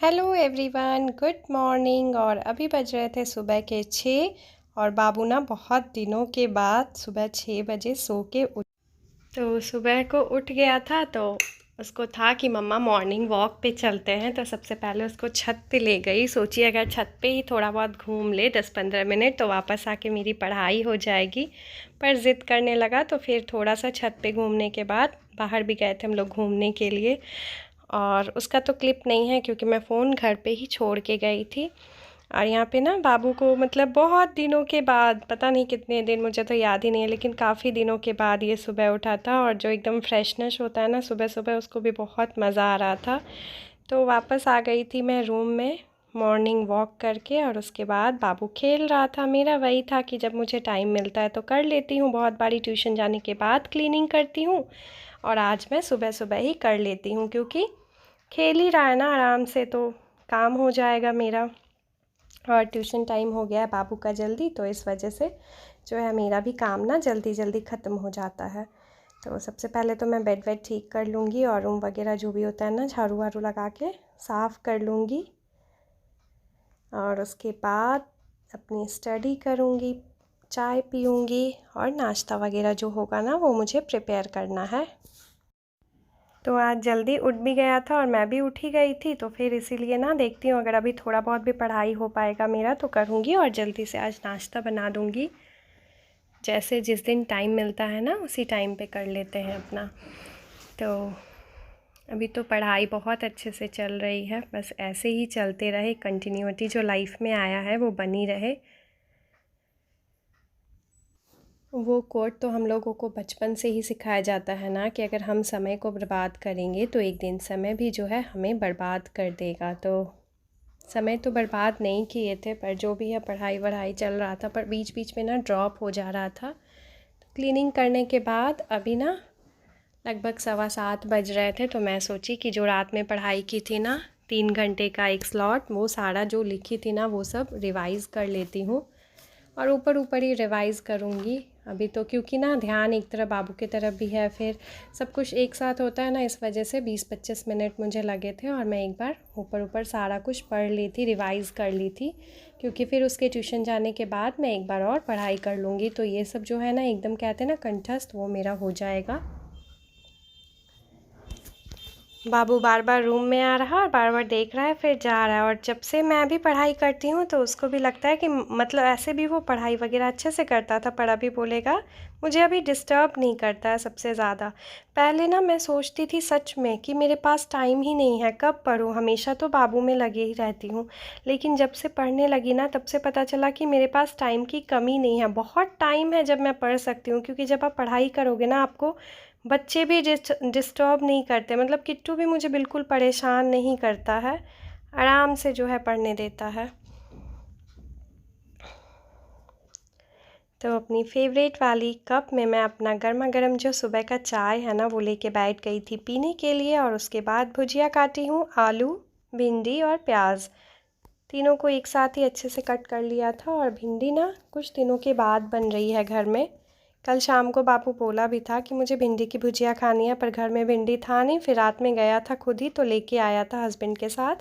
Hello everyone, good morning. और अभी बज रहे थे सुबह के 6 और बाबू ना बहुत दिनों के बाद सुबह 6 बजे सो के उठ तो सुबह को उठ गया था। तो उसको था कि मम्मा मॉर्निंग वॉक पे चलते हैं। तो सबसे पहले उसको छत पे ले गई। सोचिए अगर छत पे ही थोड़ा बहुत घूम ले 10-15 मिनट तो वापस आके मेरी पढ़ाई हो जाएगी। पर ज़िद करने लगा तो फिर थोड़ा सा छत पे घूमने के बाद बाहर भी गए थे हम लोग घूमने के लिए। और उसका तो क्लिप नहीं है क्योंकि मैं फ़ोन घर पे ही छोड़ के गई थी। और यहाँ पे ना बाबू को मतलब बहुत दिनों के बाद, पता नहीं कितने दिन, मुझे तो याद ही नहीं है, लेकिन काफ़ी दिनों के बाद ये सुबह उठा था। और जो एकदम फ्रेशनेस होता है ना सुबह सुबह, उसको भी बहुत मज़ा आ रहा था। तो वापस आ गई थी मैं रूम में मॉर्निंग वॉक करके। और उसके बाद बाबू खेल रहा था। मेरा वही था कि जब मुझे टाइम मिलता है तो कर लेती हूँ, बहुत बारी ट्यूशन जाने के बाद क्लीनिंग करती हूँ। और आज मैं सुबह सुबह ही कर लेती हूँ क्योंकि खेल ही रहा है ना आराम से, तो काम हो जाएगा मेरा। और ट्यूशन टाइम हो गया है बाबू का जल्दी, तो इस वजह से जो है मेरा भी काम ना जल्दी जल्दी ख़त्म हो जाता है। तो सबसे पहले तो मैं बेड वेड ठीक कर लूँगी और रूम वगैरह जो भी होता है ना झाड़ू वाड़ू लगा के साफ़ कर लूँगी। और उसके बाद अपनी स्टडी करूँगी, चाय पीऊँगी और नाश्ता वगैरह जो होगा ना वो मुझे प्रिपेयर करना है। तो आज जल्दी उठ भी गया था और मैं भी उठ ही गई थी, तो फिर इसीलिए ना देखती हूँ अगर अभी थोड़ा बहुत भी पढ़ाई हो पाएगा मेरा तो करूँगी। और जल्दी से आज नाश्ता बना दूँगी। जैसे जिस दिन टाइम मिलता है ना उसी टाइम पे कर लेते हैं अपना। तो अभी तो पढ़ाई बहुत अच्छे से चल रही है, बस ऐसे ही चलते रहे, कंटिन्यूटी जो लाइफ में आया है वो बनी रहे। वो कोट तो हम लोगों को बचपन से ही सिखाया जाता है ना कि अगर हम समय को बर्बाद करेंगे तो एक दिन समय भी जो है हमें बर्बाद कर देगा। तो समय तो बर्बाद नहीं किए थे, पर जो भी है पढ़ाई वढ़ाई चल रहा था, पर बीच बीच में ना ड्रॉप हो जा रहा था। तो क्लीनिंग करने के बाद अभी ना लगभग 7:15 बज रहे थे, तो मैं सोची कि जो रात में पढ़ाई की थी ना 3 घंटे का एक स्लॉट, वो सारा जो लिखी थी ना वो सब रिवाइज़ कर लेती हूँ। और ऊपर ऊपर ही रिवाइज़ करूँगी अभी तो, क्योंकि ना ध्यान एक तरफ बाबू की तरफ भी है, फिर सब कुछ एक साथ होता है ना, इस वजह से 20-25 मिनट मुझे लगे थे। और मैं एक बार ऊपर ऊपर सारा कुछ पढ़ ली थी, रिवाइज़ कर ली थी, क्योंकि फिर उसके ट्यूशन जाने के बाद मैं एक बार और पढ़ाई कर लूँगी। तो ये सब जो है ना एकदम कहते हैं ना कंठस्थ, वो मेरा हो जाएगा। बाबू बार बार रूम में आ रहा और बार बार देख रहा है फिर जा रहा है। और जब से मैं भी पढ़ाई करती हूँ तो उसको भी लगता है कि मतलब ऐसे भी वो पढ़ाई वगैरह अच्छे से करता था, पर अभी बोलेगा मुझे अभी डिस्टर्ब नहीं करता है सबसे ज़्यादा। पहले ना मैं सोचती थी सच में कि मेरे पास टाइम ही नहीं है, कब पढूँ, हमेशा तो बाबू में लगे ही रहती हूँ। लेकिन जब से पढ़ने लगी ना तब से पता चला कि मेरे पास टाइम की कमी नहीं है, बहुत टाइम है जब मैं पढ़ सकती हूँ। क्योंकि जब आप पढ़ाई करोगे ना आपको बच्चे भी डिस्टर्ब नहीं करते, मतलब किट्टू भी मुझे बिल्कुल परेशान नहीं करता है, आराम से जो है पढ़ने देता है। तो अपनी फेवरेट वाली कप में मैं अपना गर्मा गर्म जो सुबह का चाय है ना वो लेके बैठ गई थी पीने के लिए। और उसके बाद भुजिया काटी हूँ, आलू, भिंडी और प्याज, तीनों को एक साथ ही अच्छे से कट कर लिया था। और भिंडी ना कुछ दिनों के बाद बन रही है घर में। कल शाम को बापू बोला भी था कि मुझे भिंडी की भुजिया खानी है, पर घर में भिंडी था नहीं। फिर रात में गया था खुद ही तो लेके आया था हस्बैंड के साथ।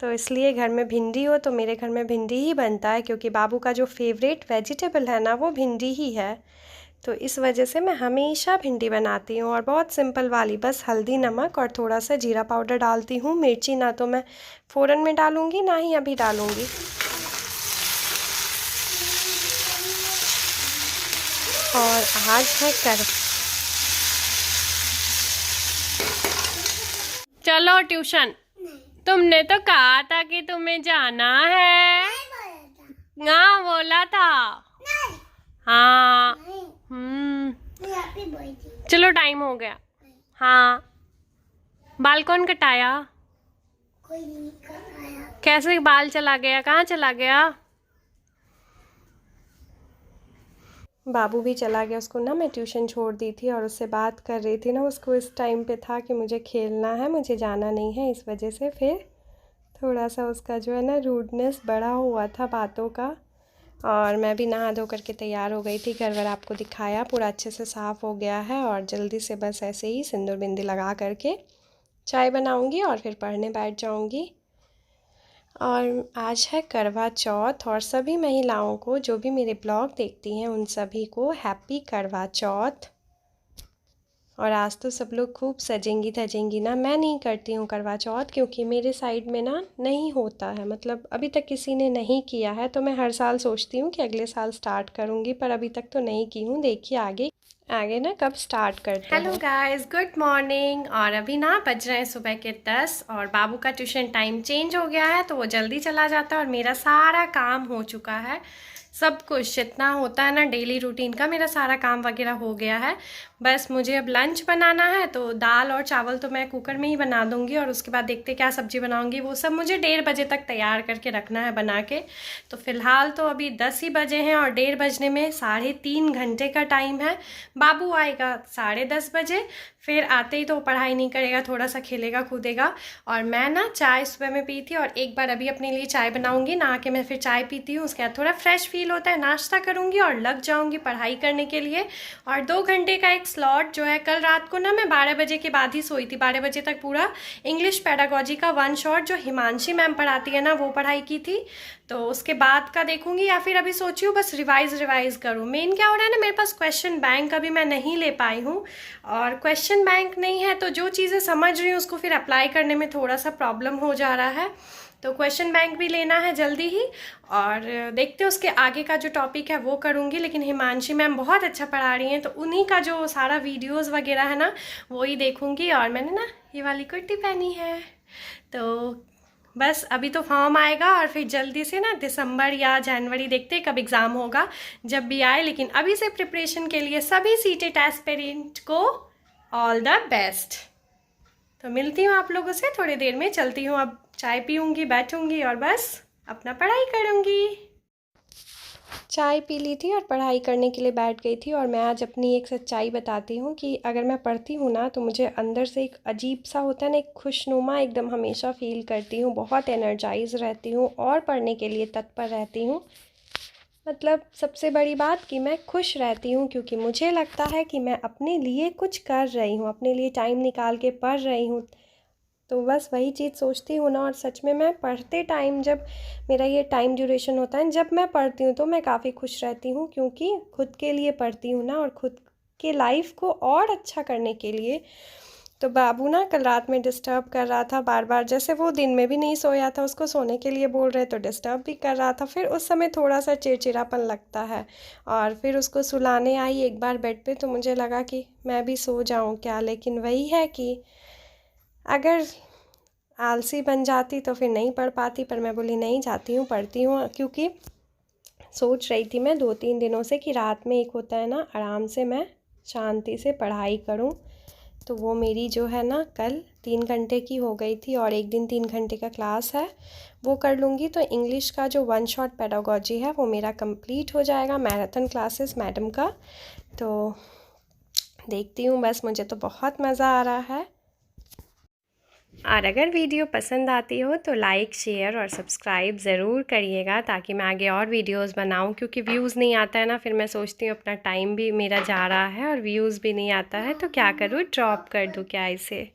तो इसलिए घर में भिंडी हो तो मेरे घर में भिंडी ही बनता है, क्योंकि बाबू का जो फेवरेट वेजिटेबल है ना वो भिंडी ही है। तो इस वजह से मैं हमेशा भिंडी बनाती हूँ, और बहुत सिंपल वाली, बस हल्दी नमक और थोड़ा सा जीरा पाउडर डालती हूँ। मिर्ची ना तो मैं फ़ौरन में डालूँगी ना ही अभी डालूँगी। और आज है चलो ट्यूशन। तुमने तो कहा था कि तुम्हें जाना है। हाँ बोला था। हाँ। चलो टाइम हो गया। हाँ। बाल कौन कटाया? कोई नहीं कटाया। कैसे बाल चला गया, कहाँ चला गया? बाबू भी चला गया, उसको ना मैं ट्यूशन छोड़ दी थी और उससे बात कर रही थी ना, उसको इस टाइम पे था कि मुझे खेलना है, मुझे जाना नहीं है, इस वजह से फिर थोड़ा सा उसका जो है ना रूडनेस बढ़ा हुआ था बातों का। और मैं भी नहा धो करके तैयार हो गई थी, घर वर आपको दिखाया, पूरा अच्छे से साफ़ हो गया है। और जल्दी से बस ऐसे ही सिंदूर बिंदी लगा करके चाय बनाऊंगी और फिर पढ़ने बैठ जाऊंगी। और आज है करवा चौथ और सभी महिलाओं को जो भी मेरे ब्लॉग देखती हैं उन सभी को हैप्पी करवा चौथ। और आज तो सब लोग खूब सजेंगी धजेंगी ना। मैं नहीं करती हूँ करवा चौथ क्योंकि मेरे साइड में ना नहीं होता है, मतलब अभी तक किसी ने नहीं किया है। तो मैं हर साल सोचती हूँ कि अगले साल स्टार्ट करूँगी, पर अभी तक तो नहीं की हूँ। देखिए आगे आगे ना कब स्टार्ट करते हैं। Hello guys, good morning. और अभी ना बज रहे हैं सुबह के 10 और बाबू का ट्यूशन टाइम चेंज हो गया है तो वो जल्दी चला जाता है और मेरा सारा काम हो चुका है। सब कुछ जितना होता है ना डेली रूटीन का, मेरा सारा काम वगैरह हो गया है। बस मुझे अब लंच बनाना है, तो दाल और चावल तो मैं कुकर में ही बना दूंगी और उसके बाद देखते क्या सब्जी बनाऊंगी। वो सब मुझे 1:30 बजे तक तैयार करके रखना है बना के। तो फिलहाल तो अभी 10 ही बजे हैं और 1:30 बजने में 3.5 घंटे का टाइम है। बाबू आएगा 10:30 बजे, फिर आते ही तो पढ़ाई नहीं करेगा, थोड़ा सा खेलेगा कूदेगा। और मैं ना चाय सुबह में पी थी और एक बार अभी अपने लिए चाय बनाऊंगी, नहा के मैं फिर चाय पीती हूँ। उसके बाद थोड़ा फ्रेश फील होता है, नाश्ता करूँगी और लग जाऊँगी पढ़ाई करने के लिए। और 2 घंटे का एक स्लॉट जो है, कल रात को ना मैं 12 बजे के बाद ही सोई थी। 12 बजे तक पूरा इंग्लिश पेडागोजी का 1 शॉट जो हिमांशी मैम पढ़ाती है ना वो पढ़ाई की थी। तो उसके बाद का देखूंगी या फिर अभी सोची हूँ बस रिवाइज करूँ। मेन क्या हो रहा है ना, मेरे पास क्वेश्चन बैंक अभी मैं नहीं ले पाई हूँ और क्वेश्चन बैंक नहीं है तो जो चीज़ें समझ रही हूँ उसको फिर अप्लाई करने में थोड़ा सा प्रॉब्लम हो जा रहा है। तो क्वेश्चन बैंक भी लेना है जल्दी ही और देखते हैं उसके आगे का जो टॉपिक है वो करूँगी। लेकिन हिमांशी मैम बहुत अच्छा पढ़ा रही हैं तो उन्हीं का जो सारा वीडियोस वगैरह है ना वो ही देखूँगी। और मैंने ना ये वाली कुर्ती पहनी है। तो बस अभी तो फॉर्म आएगा और फिर जल्दी से ना दिसंबर या जनवरी देखते हैं कब एग्ज़ाम होगा, जब भी आए। लेकिन अभी से प्रिपरेशन के लिए सभी सीटेट एस्पिरेंट को ऑल द बेस्ट। तो मिलती हूँ आप लोगों से थोड़ी देर में, चलती हूँ अब चाय पीऊँगी, बैठूँगी और बस अपना पढ़ाई करूँगी। चाय पी ली थी और पढ़ाई करने के लिए बैठ गई थी। और मैं आज अपनी एक सच्चाई बताती हूँ कि अगर मैं पढ़ती हूँ ना तो मुझे अंदर से एक अजीब सा होता है ना, एक खुशनुमा एकदम हमेशा फील करती हूँ, बहुत एनर्जाइज रहती हूँ और पढ़ने के लिए तत्पर रहती हूँ। मतलब सबसे बड़ी बात कि मैं खुश रहती हूँ क्योंकि मुझे लगता है कि मैं अपने लिए कुछ कर रही हूँ, अपने लिए टाइम निकाल के पढ़ रही हूँ। तो बस वही चीज़ सोचती हूँ ना। और सच में मैं पढ़ते टाइम, जब मेरा ये टाइम ड्यूरेशन होता है जब मैं पढ़ती हूँ तो मैं काफ़ी खुश रहती हूँ क्योंकि खुद के लिए पढ़ती हूँ ना और खुद के लाइफ को और अच्छा करने के लिए। तो बाबू ना कल रात में डिस्टर्ब कर रहा था बार बार, जैसे वो दिन में भी नहीं सोया था, उसको सोने के लिए बोल रहे तो डिस्टर्ब भी कर रहा था। फिर उस समय थोड़ा सा चिड़चिड़ापन लगता है और फिर उसको सुलाने आई एक बार बेड पे तो मुझे लगा कि मैं भी सो जाऊं क्या। लेकिन वही है कि अगर आलसी बन जाती तो फिर नहीं पढ़ पाती, पर मैं बोली नहीं, जाती हूँ पढ़ती हूँ। क्योंकि सोच रही थी मैं 2-3 दिनों से कि रात में एक होता है ना आराम से मैं शांति से पढ़ाई करूँ। तो वो मेरी जो है ना कल 3 घंटे की हो गई थी और एक दिन 3 घंटे का क्लास है वो कर लूँगी। तो इंग्लिश का जो 1 शॉट पेडागोजी है वो मेरा कंप्लीट हो जाएगा, मैराथन क्लासेस मैडम का। तो देखती हूँ, बस मुझे तो बहुत मज़ा आ रहा है। और अगर वीडियो पसंद आती हो तो लाइक शेयर और सब्सक्राइब ज़रूर करिएगा ताकि मैं आगे और वीडियोस बनाऊं। क्योंकि व्यूज़ नहीं आता है ना, फिर मैं सोचती हूँ अपना टाइम भी मेरा जा रहा है और व्यूज़ भी नहीं आता है तो क्या करूँ, ड्रॉप कर दूँ क्या इसे।